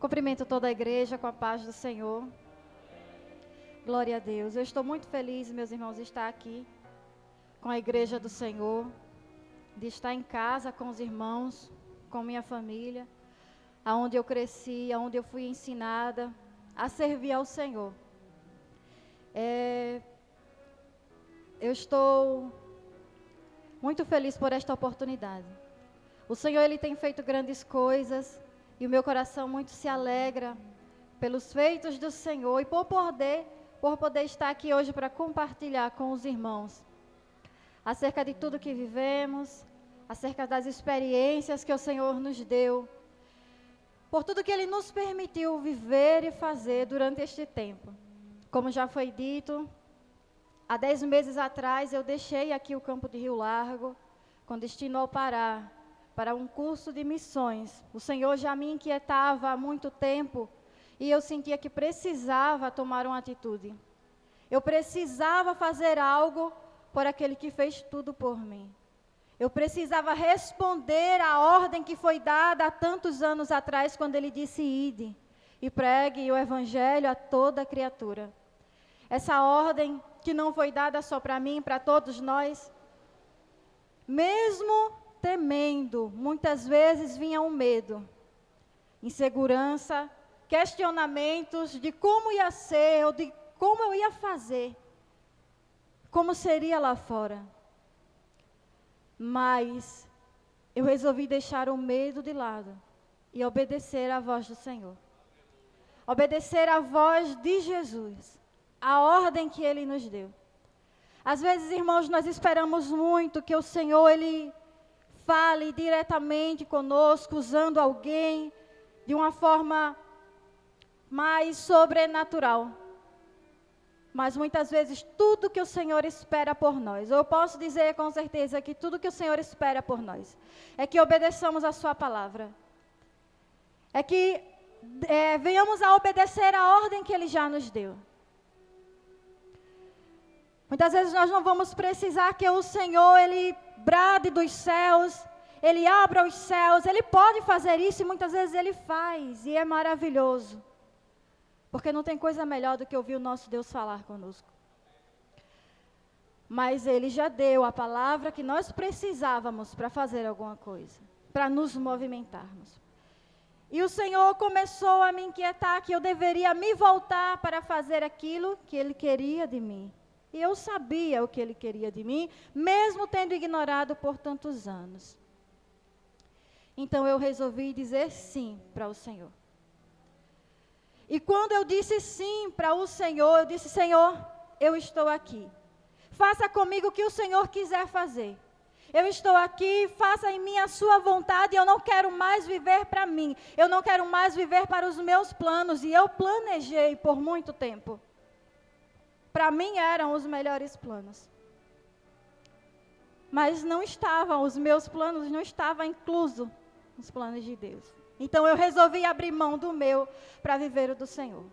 Cumprimento toda a igreja com a paz do Senhor. Glória a Deus. Eu estou muito feliz, meus irmãos, de estar aqui com a igreja do Senhor, de estar em casa com os irmãos, com minha família, aonde eu cresci, aonde eu fui ensinada a servir ao Senhor. Eu estou muito feliz por esta oportunidade. O Senhor, Ele tem feito grandes coisas e o meu coração muito se alegra pelos feitos do Senhor e por poder estar aqui hoje para compartilhar com os irmãos acerca de tudo que vivemos, acerca das experiências que o Senhor nos deu, por tudo que Ele nos permitiu viver e fazer durante este tempo. Como já foi dito, há 10 meses atrás eu deixei aqui o campo de Rio Largo, com destino ao Pará, para um curso de missões. O Senhor já me inquietava há muito tempo e eu sentia que precisava tomar uma atitude. Eu precisava fazer algo por aquele que fez tudo por mim. Eu precisava responder à ordem que foi dada há tantos anos atrás, quando Ele disse: ide e pregue o Evangelho a toda criatura. Essa ordem que não foi dada só para mim, para todos nós. Mesmo temendo, muitas vezes vinha um medo, insegurança, questionamentos de como ia ser, ou de como eu ia fazer, como seria lá fora. Mas eu resolvi deixar o medo de lado e obedecer à voz do Senhor. Obedecer à voz de Jesus, a ordem que Ele nos deu. Às vezes, irmãos, nós esperamos muito que o Senhor, Ele fale diretamente conosco, usando alguém de uma forma mais sobrenatural. Mas muitas vezes tudo que o Senhor espera por nós, eu posso dizer com certeza que tudo que o Senhor espera por nós, é que obedeçamos a sua palavra. É que venhamos a obedecer a ordem que Ele já nos deu. Muitas vezes nós não vamos precisar que o Senhor, Ele brade dos céus, Ele abra os céus. Ele pode fazer isso e muitas vezes Ele faz, e é maravilhoso. Porque não tem coisa melhor do que ouvir o nosso Deus falar conosco. Mas Ele já deu a palavra que nós precisávamos para fazer alguma coisa, para nos movimentarmos. E o Senhor começou a me inquietar que eu deveria me voltar para fazer aquilo que Ele queria de mim. E eu sabia o que Ele queria de mim, mesmo tendo ignorado por tantos anos. Então eu resolvi dizer sim para o Senhor. E quando eu disse sim para o Senhor, eu disse: Senhor, eu estou aqui. Faça comigo o que o Senhor quiser fazer. Eu estou aqui, faça em mim a sua vontade. Eu não quero mais viver para mim. Eu não quero mais viver para os meus planos. E eu planejei por muito tempo. Para mim eram os melhores planos. Mas não estavam, os meus planos não estavam inclusos nos planos de Deus. Então eu resolvi abrir mão do meu para viver o do Senhor.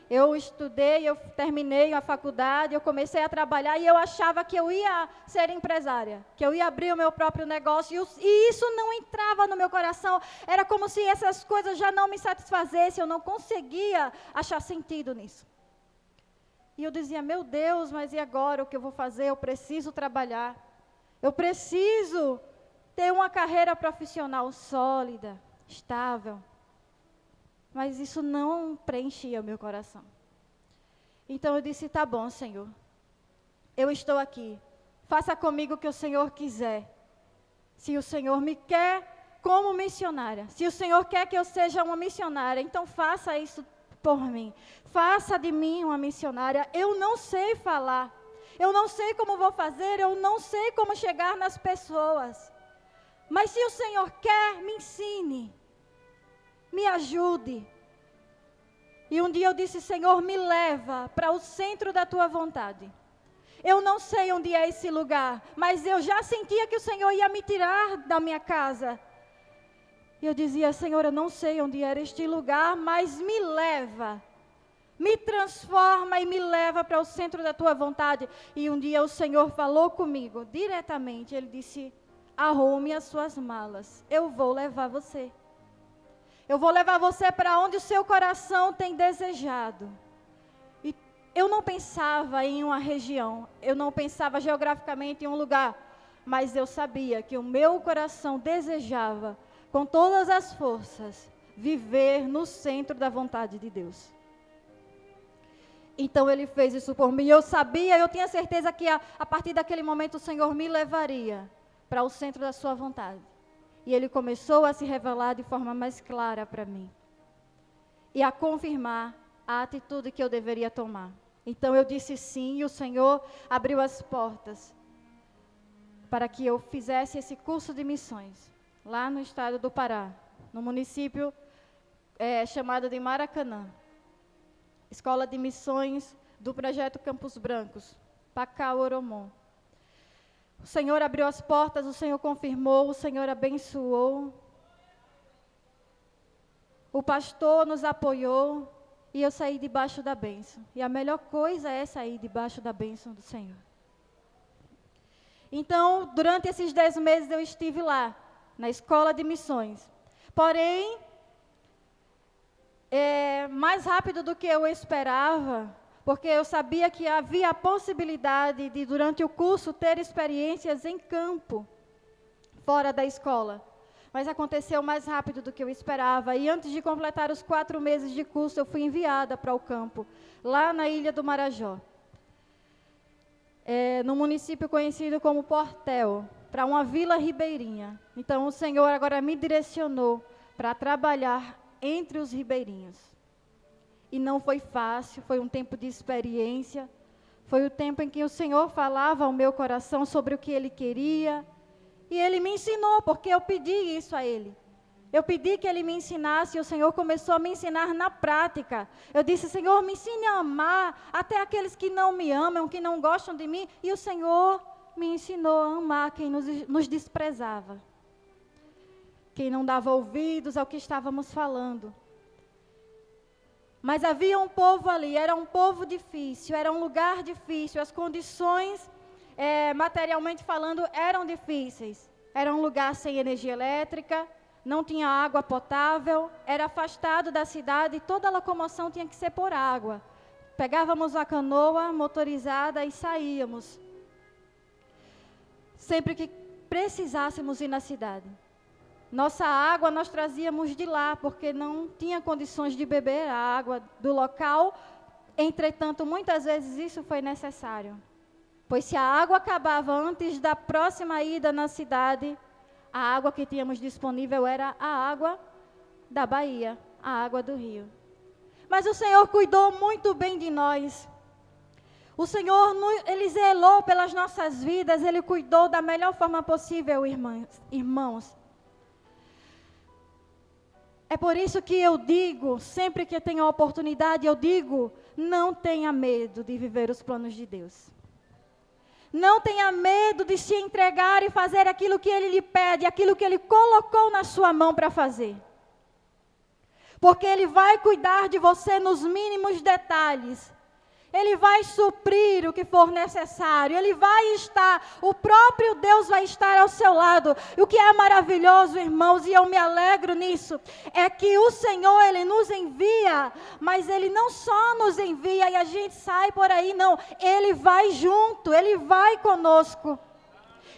Eu estudei, eu terminei a faculdade, eu comecei a trabalhar e eu achava que eu ia ser empresária, que eu ia abrir o meu próprio negócio e isso não entrava no meu coração. Era como se essas coisas já não me satisfazessem, eu não conseguia achar sentido nisso. E eu dizia: meu Deus, mas e agora o que eu vou fazer? Eu preciso trabalhar. Eu preciso ter uma carreira profissional sólida, estável. Mas isso não preenchia o meu coração. Então eu disse: tá bom, Senhor. Eu estou aqui. Faça comigo o que o Senhor quiser. Se o Senhor me quer como missionária, se o Senhor quer que eu seja uma missionária, então faça isso por mim. Faça de mim uma missionária. Eu não sei falar. Eu não sei como vou fazer. Eu não sei como chegar nas pessoas. Mas se o Senhor quer, me ensine. Me ajude. E um dia eu disse: Senhor, me leva para o centro da tua vontade. Eu não sei onde é esse lugar, mas eu já sentia que o Senhor ia me tirar da minha casa. E eu dizia: Senhor, eu não sei onde era este lugar, mas me leva, me transforma e me leva para o centro da tua vontade. E um dia o Senhor falou comigo diretamente, Ele disse: arrume as suas malas, eu vou levar você. Eu vou levar você para onde o seu coração tem desejado. E eu não pensava em uma região, eu não pensava geograficamente em um lugar, mas eu sabia que o meu coração desejava, com todas as forças, viver no centro da vontade de Deus. Então Ele fez isso por mim. Eu sabia, eu tinha certeza que a partir daquele momento o Senhor me levaria para o centro da sua vontade. E Ele começou a se revelar de forma mais clara para mim. E a confirmar a atitude que eu deveria tomar. Então eu disse sim, e o Senhor abriu as portas para que eu fizesse esse curso de missões, lá no estado do Pará, no município chamado de Maracanã. Escola de Missões do Projeto Campos Brancos, Pacá, Oromon. O Senhor abriu as portas, o Senhor confirmou, o Senhor abençoou. O pastor nos apoiou e eu saí debaixo da bênção. E a melhor coisa é sair debaixo da bênção do Senhor. Então, durante esses 10 meses eu estive lá, na Escola de Missões. Porém, mais rápido do que eu esperava, porque eu sabia que havia a possibilidade de, durante o curso, ter experiências em campo, fora da escola. Mas aconteceu mais rápido do que eu esperava. E antes de completar os 4 meses de curso, eu fui enviada para o campo, lá na Ilha do Marajó. No município conhecido como Portel, para uma vila ribeirinha. Então, o Senhor agora me direcionou para trabalhar entre os ribeirinhos. E não foi fácil, foi um tempo de experiência, foi o tempo em que o Senhor falava ao meu coração sobre o que Ele queria, e Ele me ensinou, porque eu pedi isso a Ele. Eu pedi que Ele me ensinasse, e o Senhor começou a me ensinar na prática. Eu disse, Senhor, me ensine a amar até aqueles que não me amam, que não gostam de mim, e o Senhor me ensinou a amar quem nos desprezava. Quem não dava ouvidos ao que estávamos falando. Mas havia um povo ali, era um povo difícil, era um lugar difícil, as condições, materialmente falando, eram difíceis. Era um lugar sem energia elétrica, não tinha água potável, era afastado da cidade e toda a locomoção tinha que ser por água. Pegávamos a canoa motorizada e saíamos, sempre que precisássemos ir na cidade. Nossa água nós trazíamos de lá, porque não tinha condições de beber a água do local. Entretanto, muitas vezes isso foi necessário. Pois se a água acabava antes da próxima ida na cidade, a água que tínhamos disponível era a água da Bahia, a água do rio. Mas o Senhor cuidou muito bem de nós. O Senhor, Ele zelou pelas nossas vidas, Ele cuidou da melhor forma possível, irmãos. É por isso que eu digo, sempre que tenho a oportunidade, eu digo, não tenha medo de viver os planos de Deus. Não tenha medo de se entregar e fazer aquilo que Ele lhe pede, aquilo que Ele colocou na sua mão para fazer. Porque Ele vai cuidar de você nos mínimos detalhes. Ele vai suprir o que for necessário. Ele vai estar, o próprio Deus vai estar ao seu lado. E o que é maravilhoso, irmãos, e eu me alegro nisso, é que o Senhor, Ele nos envia, mas Ele não só nos envia e a gente sai por aí, não. Ele vai junto, Ele vai conosco.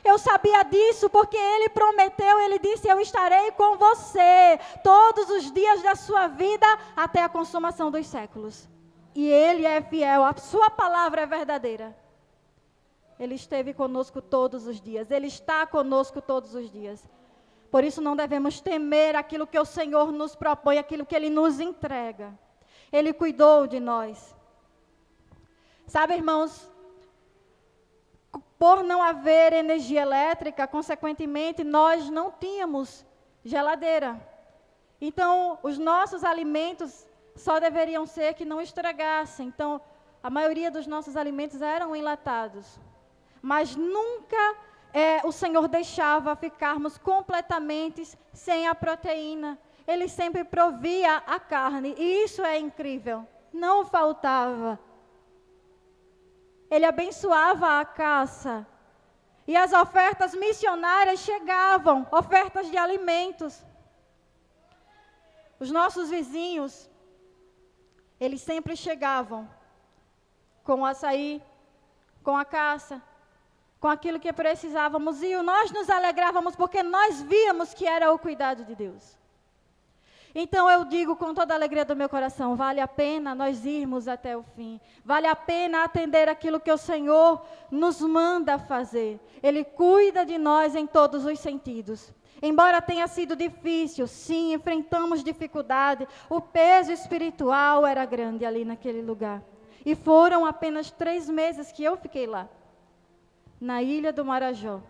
Eu sabia disso porque Ele prometeu, Ele disse, eu estarei com você todos os dias da sua vida até a consumação dos séculos. E Ele é fiel, a sua palavra é verdadeira. Ele esteve conosco todos os dias, Ele está conosco todos os dias. Por isso não devemos temer aquilo que o Senhor nos propõe, aquilo que Ele nos entrega. Ele cuidou de nós. Sabe, irmãos, por não haver energia elétrica, consequentemente, nós não tínhamos geladeira. Então, os nossos alimentos só deveriam ser que não estragassem. Então, a maioria dos nossos alimentos eram enlatados. Mas nunca o Senhor deixava ficarmos completamente sem a proteína. Ele sempre provia a carne. E isso é incrível. Não faltava. Ele abençoava a caça. E as ofertas missionárias chegavam, ofertas de alimentos. Os nossos vizinhos, eles sempre chegavam com o açaí, com a caça, com aquilo que precisávamos, e nós nos alegrávamos porque nós víamos que era o cuidado de Deus. Então eu digo com toda a alegria do meu coração, vale a pena nós irmos até o fim, vale a pena atender aquilo que o Senhor nos manda fazer. Ele cuida de nós em todos os sentidos. Embora tenha sido difícil, sim, enfrentamos dificuldade, o peso espiritual era grande ali naquele lugar. E foram apenas 3 meses que eu fiquei lá, na Ilha do Marajó.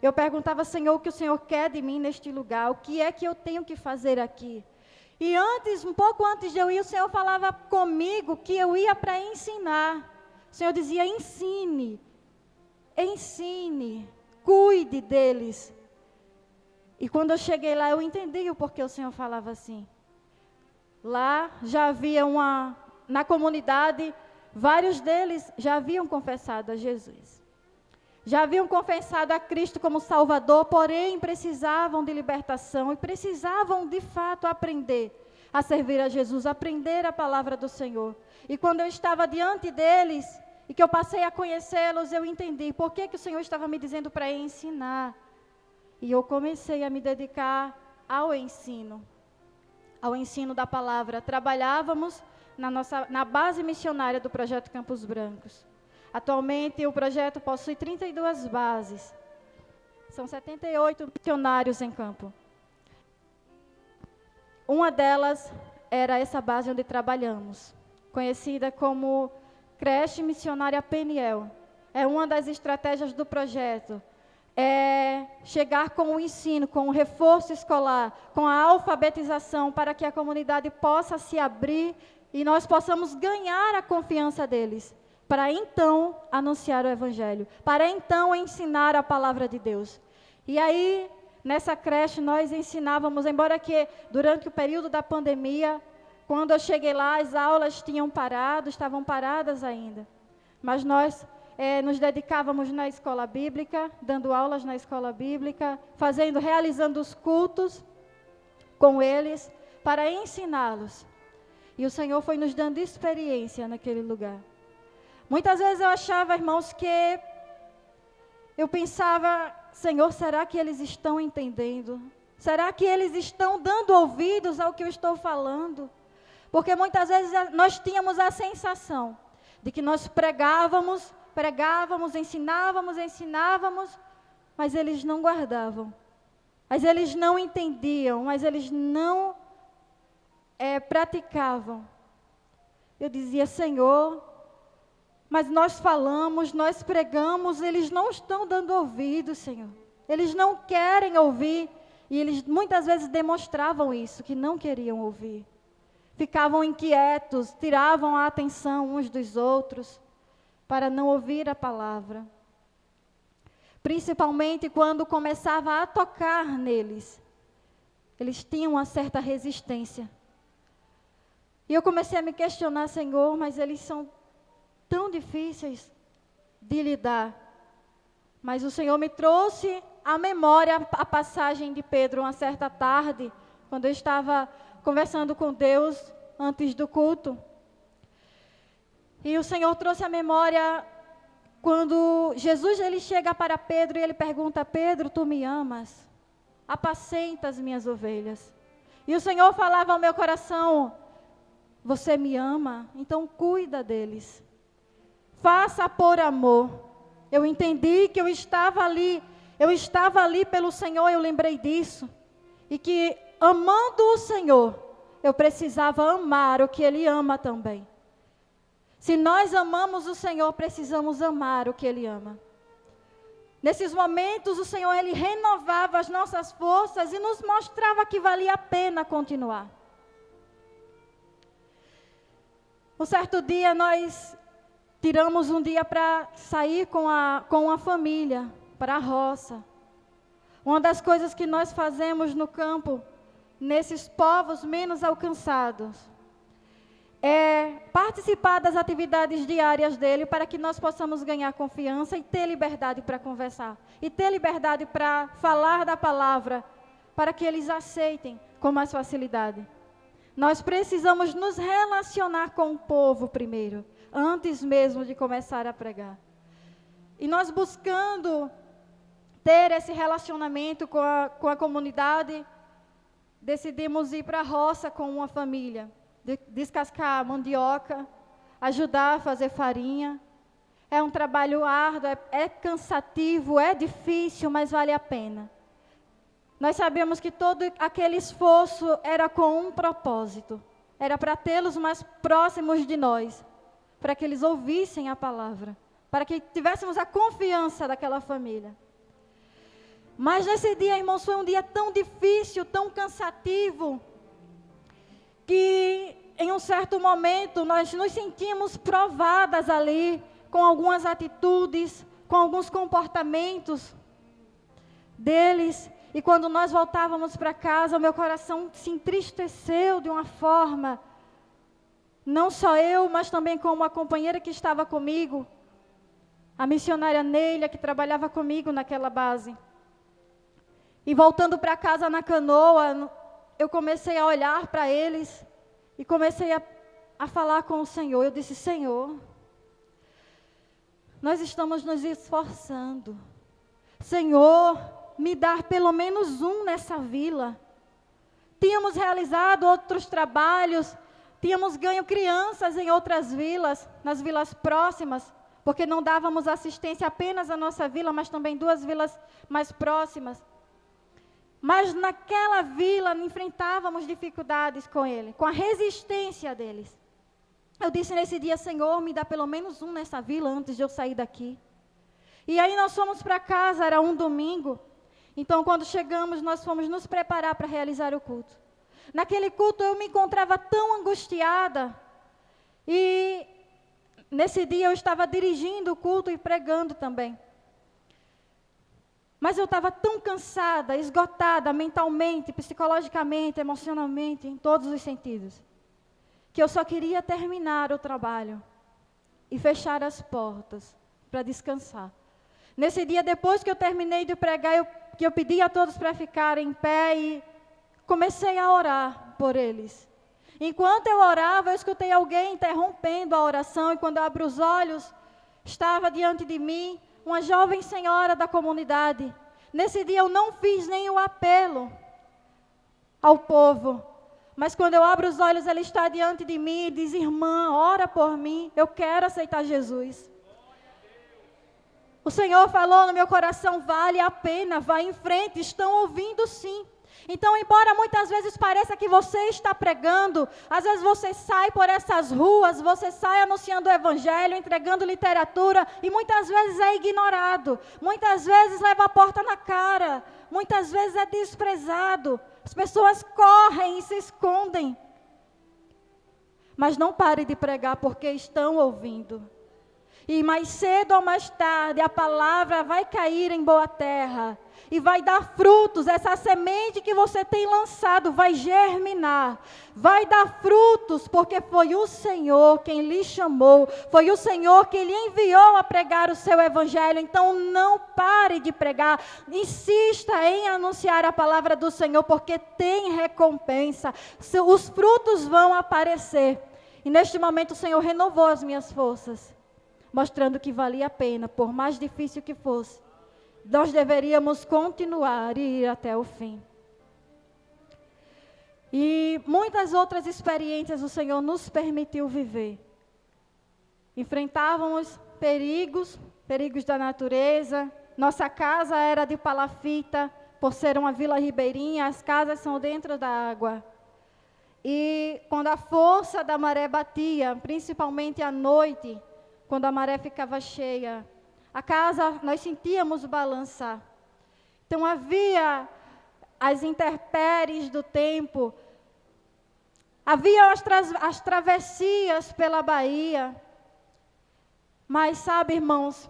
Eu perguntava, Senhor, o que o Senhor quer de mim neste lugar? O que é que eu tenho que fazer aqui? E um pouco antes de eu ir, o Senhor falava comigo que eu ia para ensinar. O Senhor dizia, ensine, cuide deles. E quando eu cheguei lá, eu entendi o porquê o Senhor falava assim. Lá já havia na comunidade, vários deles já haviam confessado a Jesus. Já haviam confessado a Cristo como Salvador, porém precisavam de libertação e precisavam de fato aprender a servir a Jesus, aprender a palavra do Senhor. E quando eu estava diante deles e que eu passei a conhecê-los, eu entendi por que o Senhor estava me dizendo para ensinar. E eu comecei a me dedicar ao ensino da palavra. Trabalhávamos na base missionária do Projeto Campos Brancos. Atualmente, o projeto possui 32 bases. São 78 missionários em campo. Uma delas era essa base onde trabalhamos, conhecida como Creche Missionária Peniel. É uma das estratégias do projeto. É chegar com o ensino, com o reforço escolar, com a alfabetização, para que a comunidade possa se abrir e nós possamos ganhar a confiança deles. Para então anunciar o Evangelho, para então ensinar a palavra de Deus. E aí, nessa creche, nós ensinávamos, embora que durante o período da pandemia, quando eu cheguei lá, as aulas estavam paradas ainda. Mas nós nos dedicávamos na escola bíblica, dando aulas na escola bíblica, realizando os cultos com eles, para ensiná-los. E o Senhor foi nos dando experiência naquele lugar. Muitas vezes eu achava, irmãos, que eu pensava, Senhor, será que eles estão entendendo? Será que eles estão dando ouvidos ao que eu estou falando? Porque muitas vezes nós tínhamos a sensação de que nós pregávamos, ensinávamos, mas eles não guardavam. Mas eles não entendiam, mas eles não praticavam. Eu dizia, Senhor, mas nós falamos, nós pregamos, eles não estão dando ouvido, Senhor. Eles não querem ouvir. E eles muitas vezes demonstravam isso, que não queriam ouvir. Ficavam inquietos, tiravam a atenção uns dos outros, para não ouvir a palavra. Principalmente quando começava a tocar neles. Eles tinham uma certa resistência. E eu comecei a me questionar, Senhor, mas eles são tão difíceis de lidar. Mas o Senhor me trouxe à memória a passagem de Pedro, uma certa tarde, quando eu estava conversando com Deus antes do culto. E o Senhor trouxe à memória quando Jesus ele chega para Pedro e ele pergunta, Pedro, tu me amas? Apacenta as minhas ovelhas. E o Senhor falava ao meu coração, você me ama? Então cuida deles. Faça por amor. Eu entendi que eu estava ali pelo Senhor, eu lembrei disso. E que amando o Senhor, eu precisava amar o que Ele ama também. Se nós amamos o Senhor, precisamos amar o que Ele ama. Nesses momentos, o Senhor, Ele renovava as nossas forças e nos mostrava que valia a pena continuar. Um certo dia, nós tiramos um dia para sair com a família, para a roça. Uma das coisas que nós fazemos no campo, nesses povos menos alcançados, é participar das atividades diárias dele para que nós possamos ganhar confiança e ter liberdade para conversar. E ter liberdade para falar da palavra para que eles aceitem com mais facilidade. Nós precisamos nos relacionar com o povo primeiro, antes mesmo de começar a pregar. E nós buscando ter esse relacionamento com a comunidade, decidimos ir para a roça com uma família, descascar a mandioca, ajudar a fazer farinha. É um trabalho árduo, é cansativo, é difícil, mas vale a pena. Nós sabemos que todo aquele esforço era com um propósito. Era para tê-los mais próximos de nós, para que eles ouvissem a palavra, para que tivéssemos a confiança daquela família. Mas nesse dia, irmãos, foi um dia tão difícil, tão cansativo, que em um certo momento nós nos sentimos provadas ali, com algumas atitudes, com alguns comportamentos deles. E quando nós voltávamos para casa, o meu coração se entristeceu de uma forma, não só eu, mas também com uma companheira que estava comigo, a missionária Neila, que trabalhava comigo naquela base. E voltando para casa na canoa, eu comecei a olhar para eles e comecei a falar com o Senhor. Eu disse: Senhor, nós estamos nos esforçando. Senhor, me dar pelo menos um nessa vila. Tínhamos realizado outros trabalhos, tínhamos ganho crianças em outras vilas, nas vilas próximas, porque não dávamos assistência apenas à nossa vila, mas também 2 vilas mais próximas. Mas naquela vila enfrentávamos dificuldades com ele, com a resistência deles. Eu disse nesse dia: Senhor, me dá pelo menos um nessa vila antes de eu sair daqui. E aí nós fomos para casa, era um domingo. Então, quando chegamos, nós fomos nos preparar para realizar o culto. Naquele culto eu me encontrava tão angustiada. E nesse dia eu estava dirigindo o culto e pregando também. Mas eu estava tão cansada, esgotada mentalmente, psicologicamente, emocionalmente, em todos os sentidos, que eu só queria terminar o trabalho e fechar as portas para descansar. Nesse dia, depois que eu terminei de pregar, eu pedi a todos para ficarem em pé e comecei a orar por eles. Enquanto eu orava, eu escutei alguém interrompendo a oração, e quando eu abro os olhos, estava diante de mim uma jovem senhora da comunidade. Nesse dia eu não fiz nenhum apelo ao povo, mas quando eu abro os olhos, ela está diante de mim e diz: irmã, ora por mim, eu quero aceitar Jesus. O Senhor falou no meu coração: vale a pena, vai em frente, estão ouvindo sim. Então, embora muitas vezes pareça que você está pregando, às vezes você sai por essas ruas, você sai anunciando o evangelho, entregando literatura, e muitas vezes é ignorado, muitas vezes leva a porta na cara, muitas vezes é desprezado, as pessoas correm e se escondem. Mas não pare de pregar, porque estão ouvindo. E mais cedo ou mais tarde, a palavra vai cair em boa terra e vai dar frutos. Essa semente que você tem lançado vai germinar, vai dar frutos, porque foi o Senhor quem lhe chamou, foi o Senhor quem lhe enviou a pregar o seu evangelho. Então não pare de pregar, insista em anunciar a palavra do Senhor, porque tem recompensa, os frutos vão aparecer. E neste momento o Senhor renovou as minhas forças, mostrando que valia a pena, por mais difícil que fosse. Nós deveríamos continuar e ir até o fim. E muitas outras experiências o Senhor nos permitiu viver. Enfrentávamos perigos da natureza. Nossa casa era de palafita, por ser uma vila ribeirinha, as casas são dentro da água. E quando a força da maré batia, principalmente à noite, quando a maré ficava cheia, a casa, nós sentíamos balançar. Então havia as intempéries do tempo, havia as travessias pela Bahia. Mas sabe, irmãos,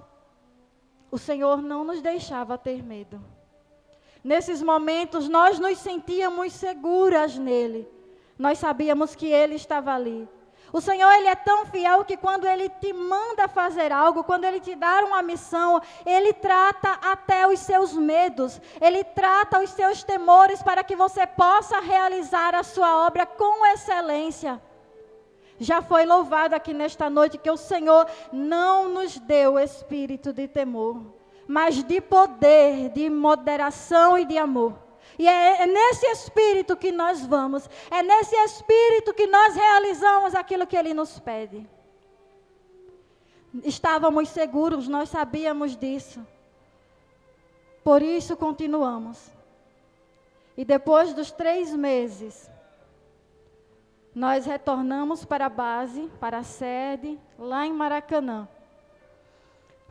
o Senhor não nos deixava ter medo. Nesses momentos nós nos sentíamos seguras nele. Nós sabíamos que Ele estava ali. O Senhor, Ele é tão fiel que quando Ele te manda fazer algo, quando Ele te dá uma missão, Ele trata até os seus medos, Ele trata os seus temores para que você possa realizar a sua obra com excelência. Já foi louvado aqui nesta noite que o Senhor não nos deu espírito de temor, mas de poder, de moderação e de amor. E é nesse espírito que nós vamos, é nesse espírito que nós realizamos aquilo que Ele nos pede. Estávamos seguros, nós sabíamos disso. Por isso continuamos. E depois dos 3 meses, nós retornamos para a base, para a sede, lá em Maracanã,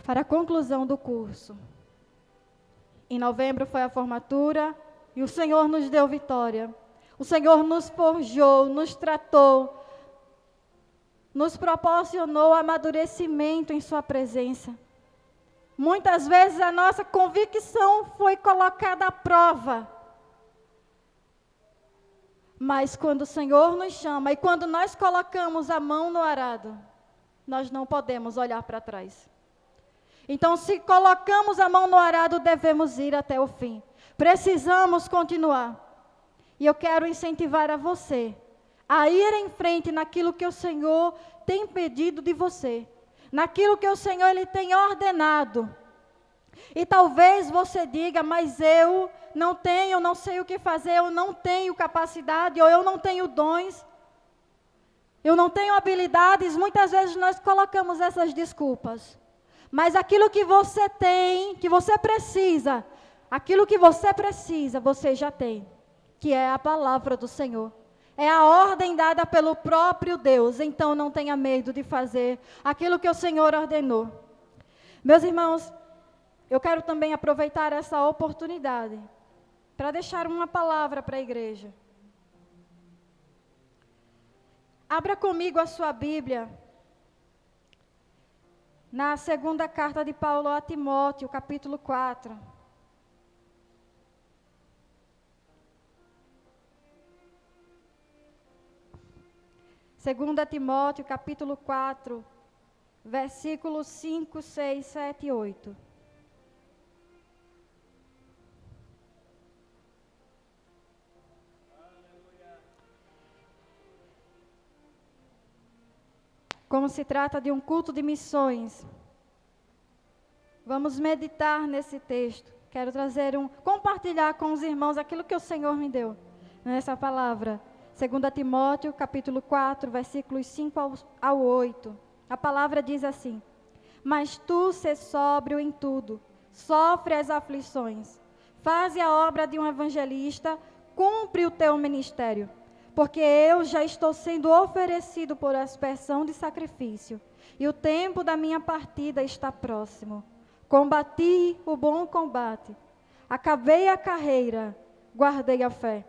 para a conclusão do curso. Em novembro foi a formatura. E o Senhor nos deu vitória. O Senhor nos forjou, nos tratou, nos proporcionou amadurecimento em sua presença. Muitas vezes a nossa convicção foi colocada à prova. Mas quando o Senhor nos chama e quando nós colocamos a mão no arado, nós não podemos olhar para trás. Então, se colocamos a mão no arado, devemos ir até o fim. Precisamos continuar. E eu quero incentivar a você a ir em frente naquilo que o Senhor tem pedido de você, naquilo que o Senhor Ele tem ordenado. E talvez você diga, mas eu não tenho, não sei o que fazer, eu não tenho capacidade, ou eu não tenho dons, eu não tenho habilidades. Muitas vezes nós colocamos essas desculpas. Mas aquilo que você tem, que você precisa, aquilo que você precisa, você já tem, que é a palavra do Senhor. É a ordem dada pelo próprio Deus. Então não tenha medo de fazer aquilo que o Senhor ordenou. Meus irmãos, eu quero também aproveitar essa oportunidade para deixar uma palavra para a igreja. Abra comigo a sua Bíblia na segunda carta de Paulo a Timóteo, capítulo 4. Segunda Timóteo, capítulo 4, versículos 5, 6, 7 e 8. Como se trata de um culto de missões, vamos meditar nesse texto. Quero compartilhar com os irmãos aquilo que o Senhor me deu nessa palavra. 2 Timóteo, capítulo 4, versículos 5 ao 8. A palavra diz assim: Mas tu sê sóbrio em tudo, sofre as aflições, faze a obra de um evangelista, cumpre o teu ministério. Porque eu já estou sendo oferecido por aspersão de sacrifício, e o tempo da minha partida está próximo. Combati o bom combate, acabei a carreira, guardei a fé.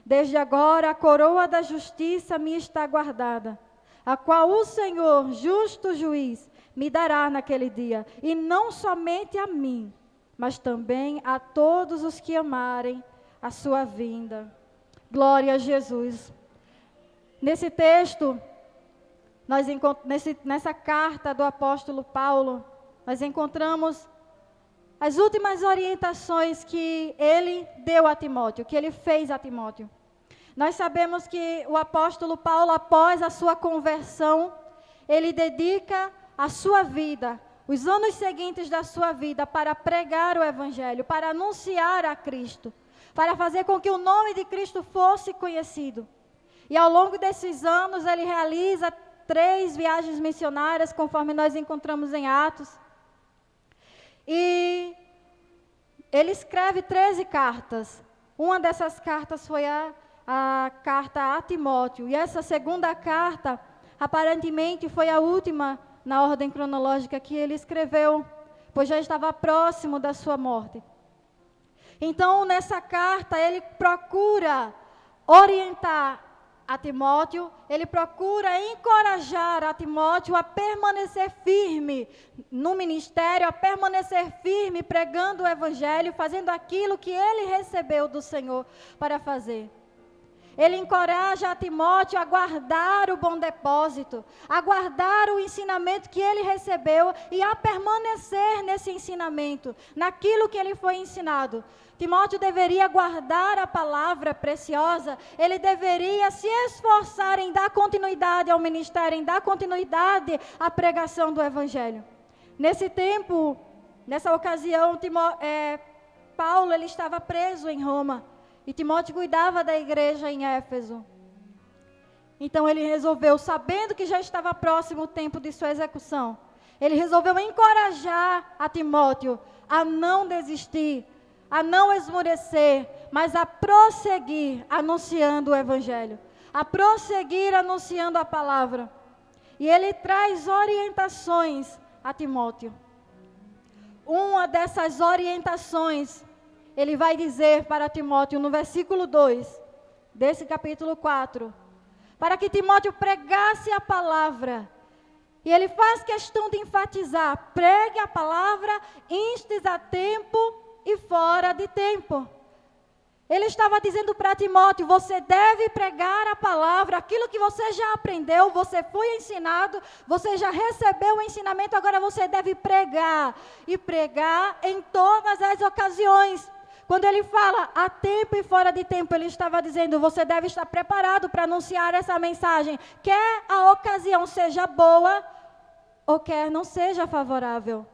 Desde agora a coroa da justiça me está guardada, a qual o Senhor, justo juiz, me dará naquele dia, e não somente a mim, mas também a todos os que amarem a sua vinda. Glória a Jesus. Nesse texto, nessa carta do apóstolo Paulo, nós encontramos as últimas orientações que ele deu a Timóteo, que ele fez a Timóteo. Nós sabemos que o apóstolo Paulo, após a sua conversão, ele dedica a sua vida, os anos seguintes da sua vida, para pregar o evangelho, para anunciar a Cristo, para fazer com que o nome de Cristo fosse conhecido. E ao longo desses anos, ele realiza 3 viagens missionárias, conforme nós encontramos em Atos. E ele escreve 13 cartas. Uma dessas cartas foi a carta a Timóteo. E essa segunda carta, aparentemente, foi a última na ordem cronológica que ele escreveu, pois já estava próximo da sua morte. Então, nessa carta, ele procura orientar a Timóteo, ele procura encorajar a Timóteo a permanecer firme no ministério, a permanecer firme pregando o evangelho, fazendo aquilo que ele recebeu do Senhor para fazer. ele encoraja a Timóteo a guardar o bom depósito, a guardar o ensinamento que ele recebeu e a permanecer nesse ensinamento, naquilo que ele foi ensinado. Timóteo deveria guardar a palavra preciosa, ele deveria se esforçar em dar continuidade ao ministério, em dar continuidade à pregação do Evangelho. Nesse tempo, nessa ocasião, Paulo ele estava preso em Roma. E Timóteo cuidava da igreja em Éfeso. Então ele resolveu, sabendo que já estava próximo o tempo de sua execução, ele resolveu encorajar a Timóteo a não desistir, a não esmorecer, mas a prosseguir anunciando o Evangelho, a prosseguir anunciando a palavra. E ele traz orientações a Timóteo. Uma dessas orientações ele vai dizer para Timóteo no versículo 2, desse capítulo 4, para que Timóteo pregasse a palavra. E ele faz questão de enfatizar, pregue a palavra, instes a tempo e fora de tempo. Ele estava dizendo para Timóteo, você deve pregar a palavra, aquilo que você já aprendeu, você foi ensinado, você já recebeu o ensinamento, agora você deve pregar. E pregar em todas as ocasiões. Quando ele fala a tempo e fora de tempo, ele estava dizendo, você deve estar preparado para anunciar essa mensagem, quer a ocasião seja boa ou quer não seja favorável.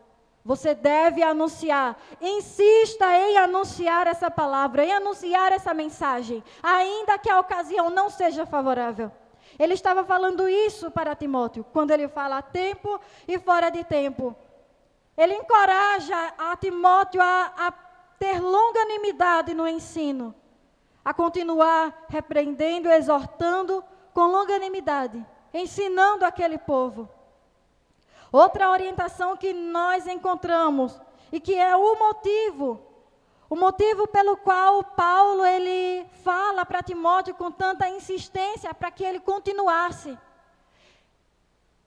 Você deve anunciar, insista em anunciar essa palavra, em anunciar essa mensagem, ainda que a ocasião não seja favorável. Ele estava falando isso para Timóteo, quando ele fala a tempo e fora de tempo. Ele encoraja a Timóteo a ter longanimidade no ensino, a continuar repreendendo, exortando com longanimidade, ensinando aquele povo. Outra orientação que nós encontramos, e que é o motivo pelo qual Paulo ele fala para Timóteo com tanta insistência para que ele continuasse.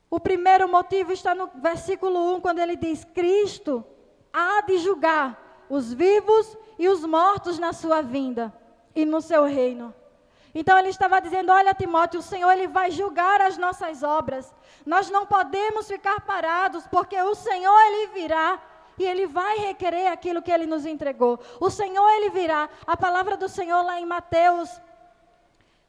O primeiro motivo está no versículo 1, quando ele diz, Cristo há de julgar os vivos e os mortos na sua vinda e no seu reino. Então ele estava dizendo, olha Timóteo, o Senhor ele vai julgar as nossas obras. Nós não podemos ficar parados, porque o Senhor ele virá e ele vai requerer aquilo que ele nos entregou. O Senhor ele virá. A palavra do Senhor lá em Mateus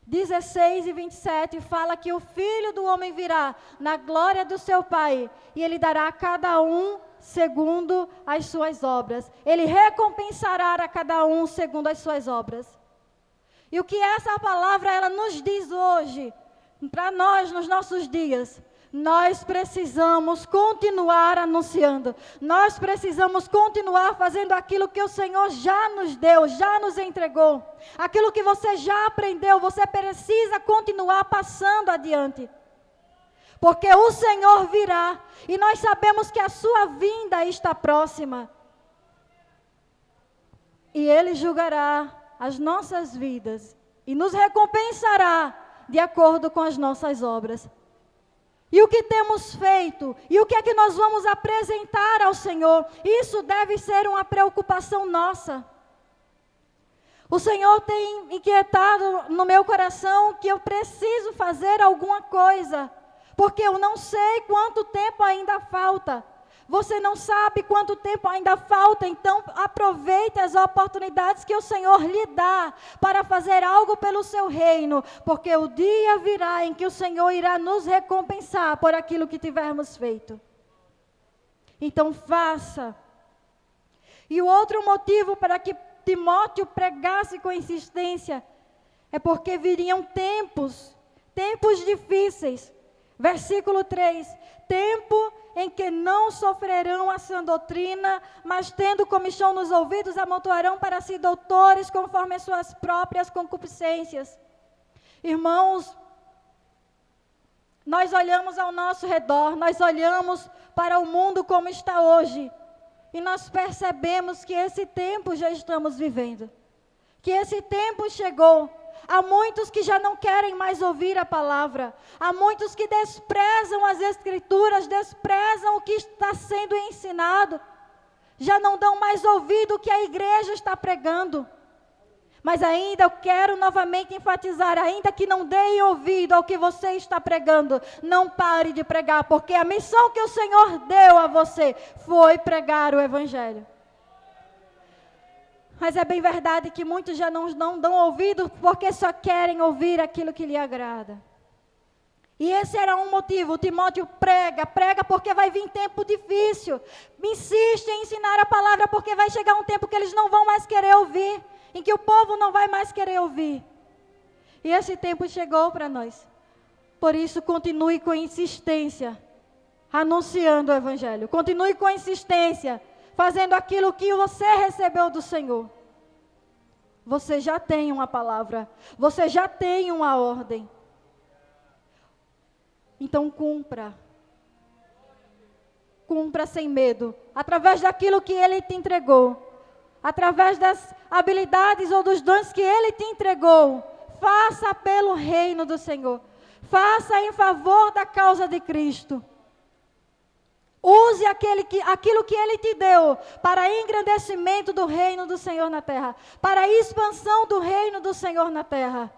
16 e 27 fala que o Filho do Homem virá na glória do seu Pai e ele dará a cada um segundo as suas obras. Ele recompensará a cada um segundo as suas obras. E o que essa palavra ela nos diz hoje, para nós nos nossos dias, nós precisamos continuar anunciando, nós precisamos continuar fazendo aquilo que o Senhor já nos deu, já nos entregou. Aquilo que você já aprendeu, você precisa continuar passando adiante. Porque o Senhor virá, e nós sabemos que a sua vinda está próxima. E Ele julgará as nossas vidas, e nos recompensará de acordo com as nossas obras. E o que temos feito, e o que é que nós vamos apresentar ao Senhor, isso deve ser uma preocupação nossa. O Senhor tem inquietado no meu coração que eu preciso fazer alguma coisa, porque eu não sei quanto tempo ainda falta. Você não sabe quanto tempo ainda falta, então aproveite as oportunidades que o Senhor lhe dá para fazer algo pelo seu reino, porque o dia virá em que o Senhor irá nos recompensar por aquilo que tivermos feito. Então faça. E o outro motivo para que Timóteo pregasse com insistência é porque viriam tempos difíceis. Versículo 3, tempo em que não sofrerão a sã doutrina, mas tendo comichão nos ouvidos, amontoarão para si doutores, conforme as suas próprias concupiscências. Irmãos, nós olhamos ao nosso redor, nós olhamos para o mundo como está hoje, e nós percebemos que esse tempo já estamos vivendo, que esse tempo chegou. Há muitos que já não querem mais ouvir a palavra. Há muitos que desprezam as Escrituras, desprezam o que está sendo ensinado. Já não dão mais ouvido o que a igreja está pregando. Mas ainda eu quero novamente enfatizar, ainda que não deem ouvido ao que você está pregando, não pare de pregar, porque a missão que o Senhor deu a você foi pregar o Evangelho. Mas é bem verdade que muitos já não dão ouvido porque só querem ouvir aquilo que lhe agrada. E esse era um motivo. Timóteo prega porque vai vir tempo difícil. Insiste em ensinar a palavra porque vai chegar um tempo que eles não vão mais querer ouvir, em que o povo não vai mais querer ouvir. E esse tempo chegou para nós. Por isso, continue com insistência, anunciando o Evangelho. Continue com insistência, fazendo aquilo que você recebeu do Senhor. Você já tem uma palavra, você já tem uma ordem. Então cumpra. Cumpra sem medo, através daquilo que Ele te entregou. Através das habilidades ou dos dons que Ele te entregou. Faça pelo reino do Senhor. Faça em favor da causa de Cristo. Use aquilo que Ele te deu para engrandecimento do reino do Senhor na terra. Para a expansão do reino do Senhor na terra.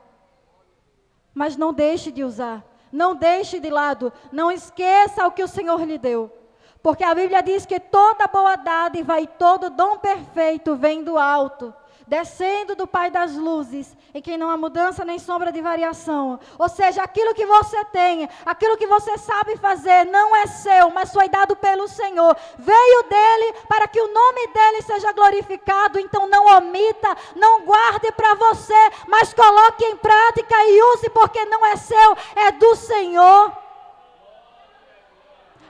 Mas não deixe de usar. Não deixe de lado. Não esqueça o que o Senhor lhe deu. Porque a Bíblia diz que toda boa dádiva e todo dom perfeito vem do alto, descendo do Pai das luzes, em quem não há mudança nem sombra de variação. Ou seja, aquilo que você tem, aquilo que você sabe fazer, não é seu, mas foi dado pelo Senhor. Veio dele para que o nome dele seja glorificado. Então não omita, não guarde para você, mas coloque em prática e use, porque não é seu, é do Senhor.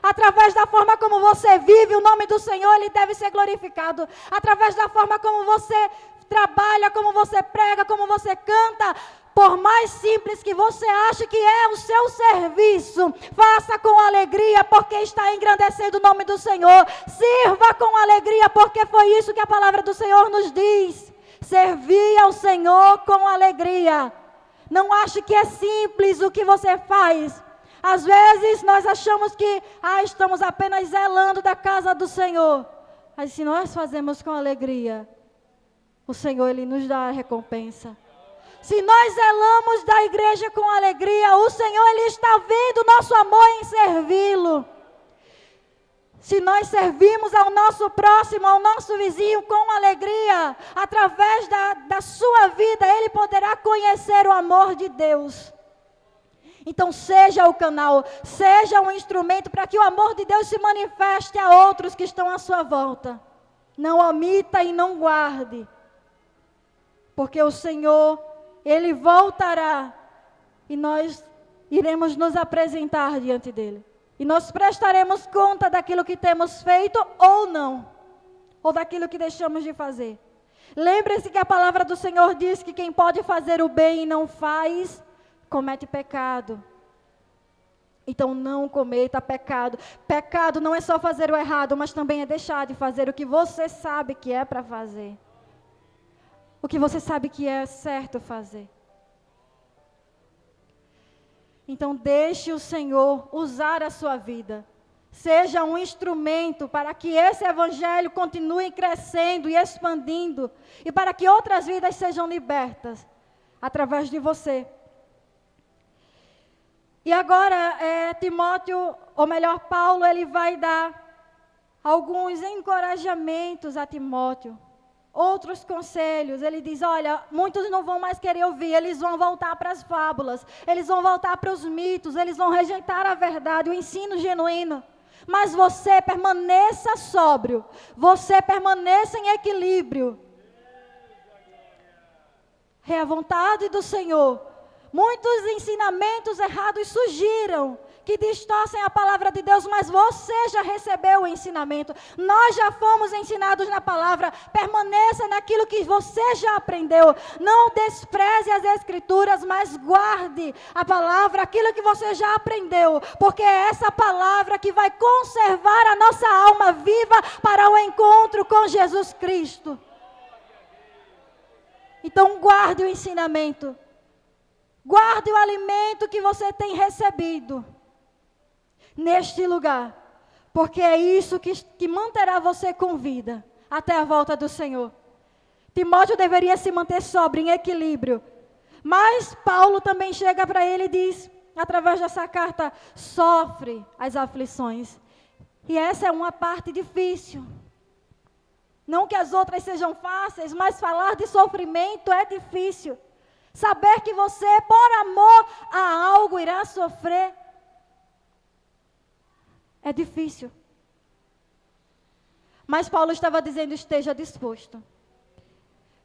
Através da forma como você vive, o nome do Senhor, Ele deve ser glorificado. Através da forma como você trabalha, como você prega, como você canta, por mais simples que você ache que é o seu serviço, faça com alegria, porque está engrandecendo o nome do Senhor. Sirva com alegria, porque foi isso que a palavra do Senhor nos diz. Servir ao Senhor com alegria. Não ache que é simples o que você faz. Às vezes nós achamos que estamos apenas zelando da casa do Senhor. Mas se nós fazemos com alegria, o Senhor, Ele nos dá a recompensa. Se nós zelamos da igreja com alegria, o Senhor, Ele está vendo o nosso amor em servi-lo. Se nós servimos ao nosso próximo, ao nosso vizinho com alegria, através da sua vida, ele poderá conhecer o amor de Deus. Então seja o canal, seja um instrumento para que o amor de Deus se manifeste a outros que estão à sua volta. Não omita e não guarde. Porque o Senhor, Ele voltará e nós iremos nos apresentar diante dEle. E nós prestaremos conta daquilo que temos feito ou não. Ou daquilo que deixamos de fazer. Lembre-se que a palavra do Senhor diz que quem pode fazer o bem e não faz, comete pecado. Então não cometa pecado. Pecado não é só fazer o errado, mas também é deixar de fazer o que você sabe que é para fazer. O que você sabe que é certo fazer. Então deixe o Senhor usar a sua vida. Seja um instrumento para que esse evangelho continue crescendo e expandindo. E para que outras vidas sejam libertas através de você. E agora, Timóteo, ou melhor, Paulo, ele vai dar alguns encorajamentos a Timóteo. Outros conselhos. Ele diz, olha, muitos não vão mais querer ouvir, eles vão voltar para as fábulas, eles vão voltar para os mitos, eles vão rejeitar a verdade, o ensino genuíno. Mas você permaneça sóbrio, você permaneça em equilíbrio. É a vontade do Senhor. Muitos ensinamentos errados surgiram, que distorcem a palavra de Deus, mas você já recebeu o ensinamento. Nós já fomos ensinados na palavra. Permaneça naquilo que você já aprendeu. Não despreze as escrituras, mas guarde a palavra, aquilo que você já aprendeu. Porque é essa palavra que vai conservar a nossa alma viva para o encontro com Jesus Cristo. Então guarde o ensinamento. Guarde o alimento que você tem recebido neste lugar, porque é isso que manterá você com vida até a volta do Senhor. Timóteo deveria se manter sóbrio, em equilíbrio. Mas Paulo também chega para ele e diz, através dessa carta, sofre as aflições. E essa é uma parte difícil. Não que as outras sejam fáceis, mas falar de sofrimento é difícil. Saber que você, por amor a algo, irá sofrer, é difícil. Mas Paulo estava dizendo, esteja disposto.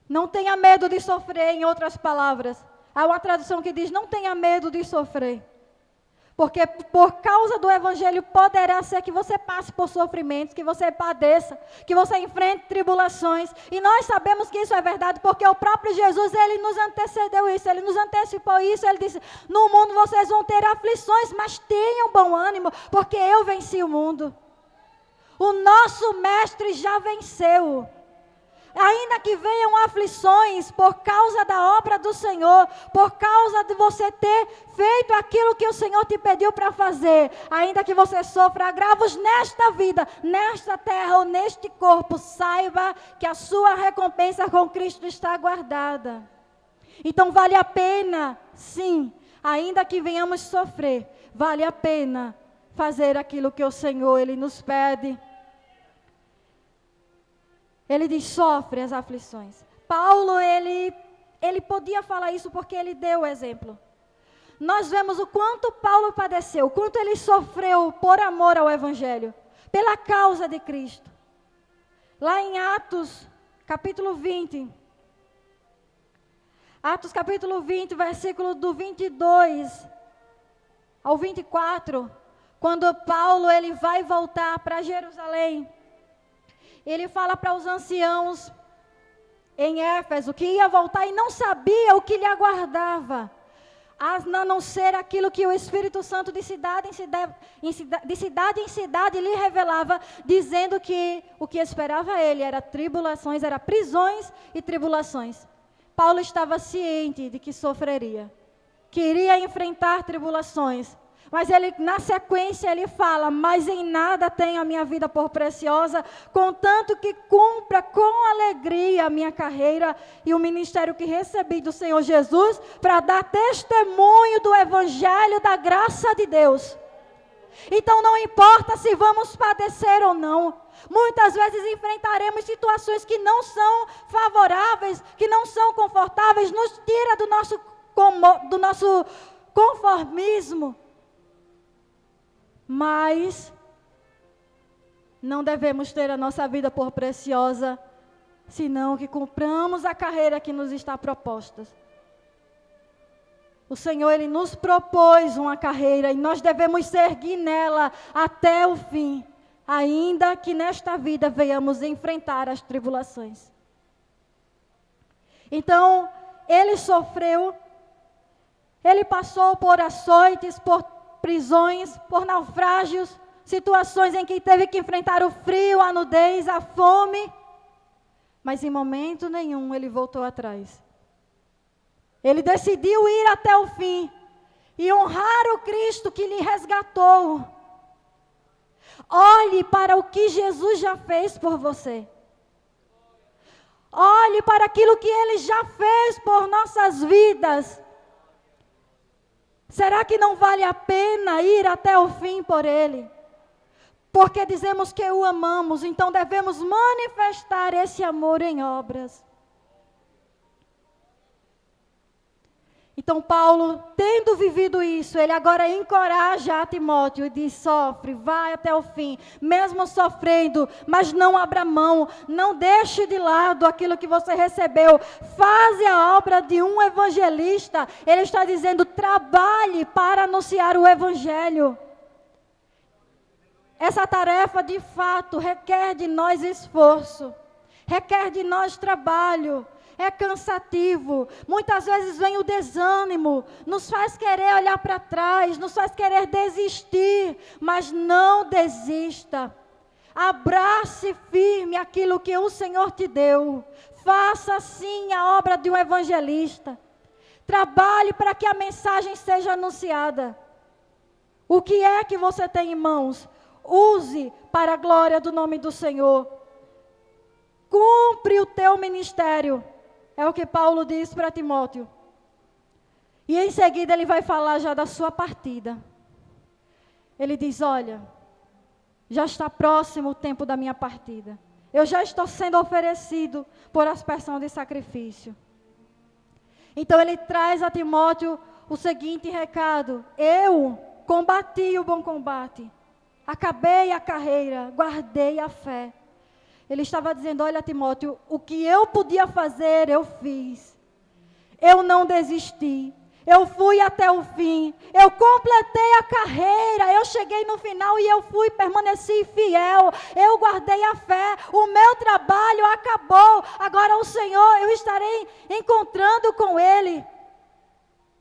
Não tenha medo de sofrer, em outras palavras. Há uma tradução que diz, não tenha medo de sofrer. Porque por causa do Evangelho poderá ser que você passe por sofrimentos, que você padeça, que você enfrente tribulações. E nós sabemos que isso é verdade, porque o próprio Jesus, ele nos antecedeu isso, ele nos antecipou isso. Ele disse, no mundo vocês vão ter aflições, mas tenham bom ânimo, porque eu venci o mundo. O nosso mestre já venceu. Ainda que venham aflições por causa da obra do Senhor, por causa de você ter feito aquilo que o Senhor te pediu para fazer, ainda que você sofra agravos nesta vida, nesta terra ou neste corpo, saiba que a sua recompensa com Cristo está guardada. Então vale a pena, sim, ainda que venhamos sofrer, vale a pena fazer aquilo que o Senhor, Ele nos pede. Ele diz, sofre as aflições. Paulo, ele podia falar isso porque ele deu o exemplo. Nós vemos o quanto Paulo padeceu, o quanto ele sofreu por amor ao Evangelho, pela causa de Cristo. Lá em Atos, capítulo 20. Atos, capítulo 20, versículo do 22 ao 24. Quando Paulo, ele vai voltar para Jerusalém. Ele fala para os anciãos em Éfeso que ia voltar e não sabia o que lhe aguardava, a não ser aquilo que o Espírito Santo de cidade em cidade lhe revelava, dizendo que o que esperava ele era tribulações, era prisões e tribulações. Paulo estava ciente de que sofreria, que iria enfrentar tribulações. Mas ele, na sequência, ele fala, mas em nada tenho a minha vida por preciosa, contanto que cumpra com alegria a minha carreira e o ministério que recebi do Senhor Jesus, para dar testemunho do Evangelho da graça de Deus. Então não importa se vamos padecer ou não, muitas vezes enfrentaremos situações que não são favoráveis, que não são confortáveis, nos tira do nosso conformismo. Mas não devemos ter a nossa vida por preciosa, senão que cumpramos a carreira que nos está proposta. O Senhor, Ele nos propôs uma carreira e nós devemos seguir nela até o fim, ainda que nesta vida venhamos enfrentar as tribulações. Então, ele sofreu, ele passou por açoites, por prisões, por naufrágios, situações em que teve que enfrentar o frio, a nudez, a fome, mas em momento nenhum ele voltou atrás. Ele decidiu ir até o fim e honrar o Cristo que lhe resgatou. Olhe para o que Jesus já fez por você. Olhe para aquilo que Ele já fez por nossas vidas. Será que não vale a pena ir até o fim por Ele? Porque dizemos que o amamos, então devemos manifestar esse amor em obras. Então Paulo, tendo vivido isso, ele agora encoraja a Timóteo e diz, sofre, vai até o fim, mesmo sofrendo, mas não abra mão, não deixe de lado aquilo que você recebeu, faze a obra de um evangelista. Ele está dizendo, trabalhe para anunciar o Evangelho. Essa tarefa de fato requer de nós esforço, requer de nós trabalho. É cansativo, muitas vezes vem o desânimo, nos faz querer olhar para trás, nos faz querer desistir, mas não desista. Abrace firme aquilo que o Senhor te deu, faça sim a obra de um evangelista, trabalhe para que a mensagem seja anunciada. O que é que você tem em mãos? Use para a glória do nome do Senhor. cumpre o teu ministério. É o que Paulo diz para Timóteo. E em seguida ele vai falar já da sua partida. Ele diz, olha, já está próximo o tempo da minha partida. Eu já estou sendo oferecido por aspersão de sacrifício. Então ele traz a Timóteo o seguinte recado: eu combati o bom combate, acabei a carreira, guardei a fé. Ele estava dizendo, olha Timóteo, o que eu podia fazer, eu fiz. Eu não desisti. Eu fui até o fim, eu completei a carreira, eu cheguei no final e eu permaneci fiel, eu guardei a fé, o meu trabalho acabou, agora o Senhor, eu estarei encontrando com Ele.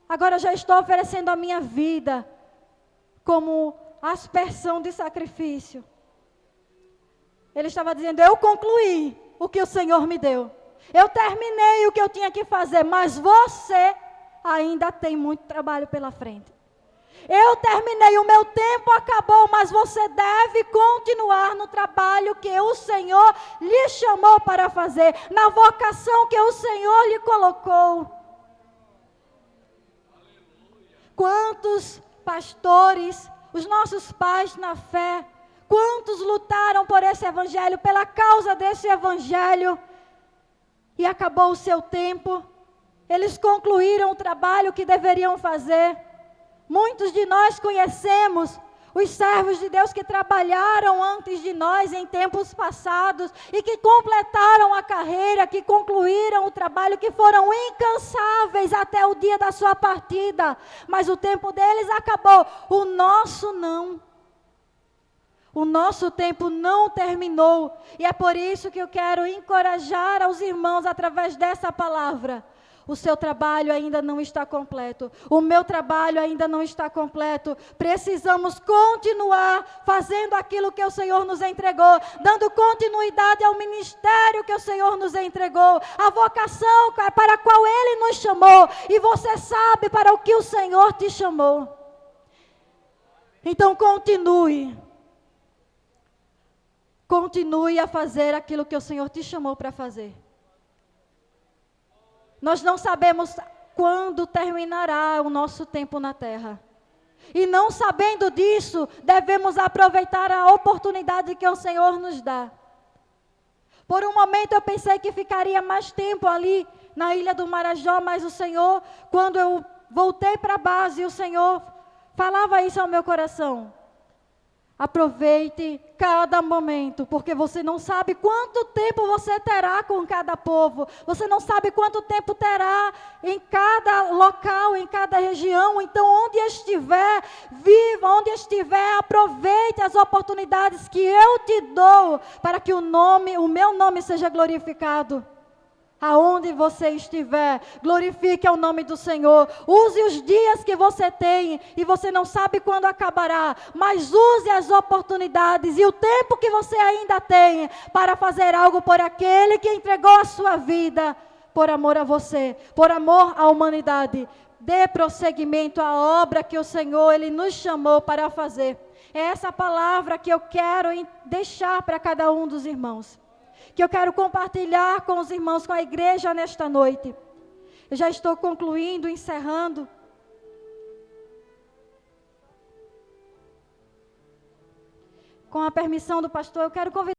Agora eu já estou oferecendo a minha vida como aspersão de sacrifício. Ele estava dizendo, eu concluí o que o Senhor me deu, eu terminei o que eu tinha que fazer, mas você ainda tem muito trabalho pela frente. Eu terminei, o meu tempo acabou, mas você deve continuar no trabalho que o Senhor lhe chamou para fazer, na vocação que o Senhor lhe colocou. Quantos pastores, os nossos pais na fé, quantos lutaram por esse evangelho, pela causa desse evangelho, e acabou o seu tempo. Eles concluíram o trabalho que deveriam fazer. Muitos de nós conhecemos os servos de Deus que trabalharam antes de nós em tempos passados e que completaram a carreira, que concluíram o trabalho, que foram incansáveis até o dia da sua partida. Mas o tempo deles acabou, o nosso não. O nosso tempo não terminou. E é por isso que eu quero encorajar aos irmãos através dessa palavra. O seu trabalho ainda não está completo. O meu trabalho ainda não está completo. Precisamos continuar fazendo aquilo que o Senhor nos entregou, dando continuidade ao ministério que o Senhor nos entregou, a vocação para a qual Ele nos chamou. E você sabe para o que o Senhor te chamou. Então continue. Continue a fazer aquilo que o Senhor te chamou para fazer. Nós não sabemos quando terminará o nosso tempo na terra. E não sabendo disso, devemos aproveitar a oportunidade que o Senhor nos dá. Por um momento eu pensei que ficaria mais tempo ali na Ilha do Marajó, mas o Senhor, quando eu voltei para a base, o Senhor falava isso ao meu coração. Aproveite cada momento, porque você não sabe quanto tempo você terá com cada povo. Você não sabe quanto tempo terá em cada local, em cada região. Então, onde estiver, viva, onde estiver, aproveite as oportunidades que eu te dou, para que o meu nome seja glorificado. Aonde você estiver, glorifique ao nome do Senhor. Use os dias que você tem e você não sabe quando acabará, mas use as oportunidades e o tempo que você ainda tem para fazer algo por aquele que entregou a sua vida por amor a você, por amor à humanidade. Dê prosseguimento à obra que o Senhor Ele nos chamou para fazer. É essa palavra que eu quero deixar para cada um dos irmãos, que eu quero compartilhar com os irmãos, com a igreja nesta noite. Eu já estou concluindo, encerrando. Com a permissão do pastor, eu quero convidar